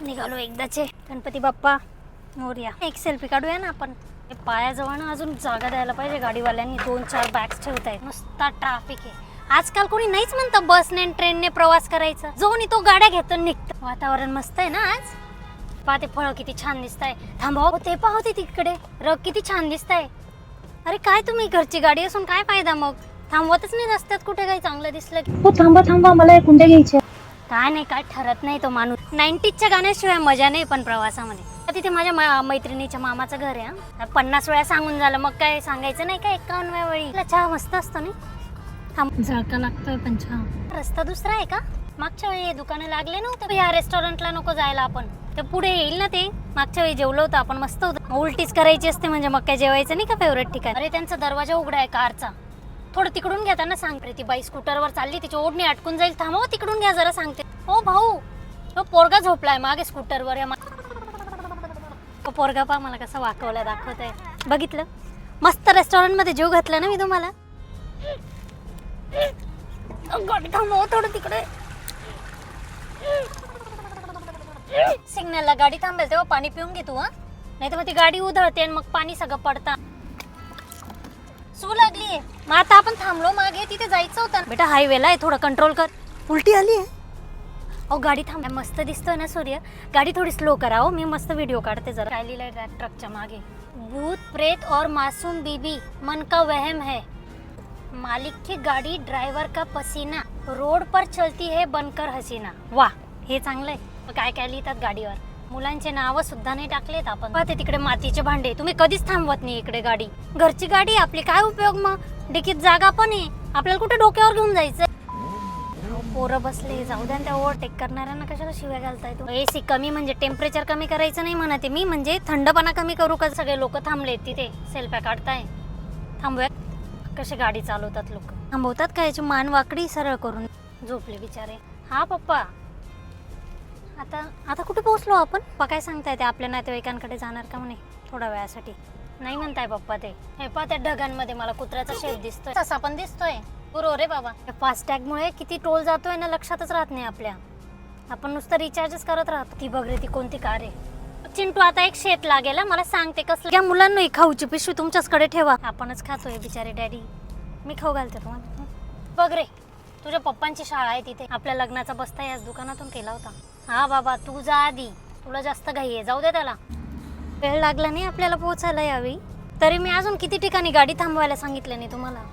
निघालो एकदाचे. गणपती बाप्पा मोरया. एक सेल्फी काढूया ना आपण. पायाजवळ ना अजून जागा द्यायला पाहिजे गाडीवाल्यांनी. 2-4 बॅग्स ठेवतायत. नुसता ट्रॅफिक आहे आजकाल. कोणी नाहीच म्हणतं बसने ट्रेनने प्रवास करायचा. जो नी तो गाड्या घेतो निघतो. वातावरण मस्त आहे ना आज. पहा ते फळं किती छान दिसताय. थांबाव ते पाहू ते तिकडे रग किती छान दिसताय. अरे काय तुम्ही घरची गाडी असून काय फायदा मग. थांबवतच नाही रस्त्यात कुठे काही चांगलं दिसलं की. हो थांबा मला एक कुंड्या घ्यायच्या. काय नाही काय ठरत नाही तो माणूस. 90च्या गाण्याशिवाय मजा नाही पण प्रवासामध्ये. तिथे माझ्या मैत्रिणीच्या मामाचं घर आहे. 50 वेळा सांगून झालं मग काय सांगायचं नाही का 51व्या वेळी. चहा मस्त असतो नाही. झाका लागतोय पण चहा. रस्ता दुसरा आहे का. मागच्या वेळी दुकानं लागले नव्हतं. या रेस्टॉरंटला नको जायला आपण. ते पुढे येईल ना ते. मागच्या वेळी जेवलो होतं आपण मस्त होतं. उलटीच करायची असते म्हणजे मग काय जेवायचं नाही का फेवरेट ठिकाण. अरे त्यांचा दरवाजा उघडा आहे कारचा. थोडं तिकडून घ्या त्यांना सांग. ती बाई स्कूटरवर चालली तिची ओढणी अटकून जाईल. थांबव तिकडून घ्या जरा सांगते. हो भाऊ तो पोरगा झोपलाय मागे स्कूटरवर. पोरगा पा मला कसं वाकवलं दाखवत आहे बघितलं. मस्त रेस्टॉरंट मध्ये जेव घातला ना मी तुम्हाला. गाडी थांबव थोडं तिकडे. सिग्नलला गाडी थांबेल तेव्हा पाणी पिऊन घे तू. नाही तर मग ती गाडी उधळते आणि मग पाणी सगळं पडतं. सू लागलीये मग आता आपण थांबलो मागे तिथे जायचं होतं बेटा. हायवेला आहे थोडं कंट्रोल कर. उलटी आली आहे. अहो गाडी थांब. मस्त दिसतोय ना सूर्य. गाडी थोडी स्लो करा हो. मी मस्त व्हिडिओ काढते जरा. काय लिहिलंय ट्रकच्या मागे. भूत प्रेत और मासूम बीबी मन का वहम है. मालिक की गाडी ड्रायव्हर का पसीना. रोड पर चलती है बनकर हसीना. वा हे चांगलंय. काय काय लिहितात गाडीवर. मुलांचे नाव सुद्धा नाही टाकलेत आपण. पाहते तिकडे मातीचे भांडे. तुम्ही कधीच थांबवत नाही इकडे गाडी. घरची गाडी आपली काय उपयोग मग. डिकीत जागा पण आहे. आपल्याला कुठे डोक्यावर घेऊन जायचं. पोरं बसले जाऊ द्या. त्या ओव्हरटेक करणाऱ्यांना कशाला शिव्या घालताय. तो एसी कमी म्हणजे टेम्परेचर कमी करायचं नाही म्हणते मी. म्हणजे थंडपणा कमी करू का. सगळे लोक थांबलेत तिथे सेल्फ्या काढताय. थांबूया. कशी गाडी चालवतात लोक. थांबवतात का याची मान वाकडी सरळ करून. झोपले बिचारे. हा पप्पा आता कुठे पोहोचलो आपण. पप्पा काय सांगताय ते आपल्या नातेवाईकांकडे जाणार का म्हणे थोड्या वेळासाठी. नाही म्हणताय पप्पा ते. हे पहा त्या ढगांमध्ये मला कुत्र्याचा शेप दिसतोय. तसा पण दिसतोय. बरोबर रे बाबा. फास्टॅगमुळे किती टोल जातोय ना लक्षातच राहत नाही आपल्या. आपण नुसतं रिचार्जच करत राहतो. ती बघ रे ती कोणती कार आहे. चिंटू आता एक शेत लागेल मला सांगते कसलं. या मुलांना खाऊची पिशवी तुमच्याचकडे ठेवा. आपणच खातोय बिचारे डॅडी. मी खाऊ घालते तुम्हाला. बघ रे तुझ्या पप्पांची शाळा आहे तिथे. आपल्या लग्नाचा बस्ता याच दुकानातून केला होता. हा बाबा तू जा आधी. तुला जास्त घाई आहे. जाऊ दे त्याला. वेळ लागला नाही आपल्याला पोहोचायला यावी. तरी मी अजून किती ठिकाणी गाडी थांबवायला सांगितलं नाही तुम्हाला.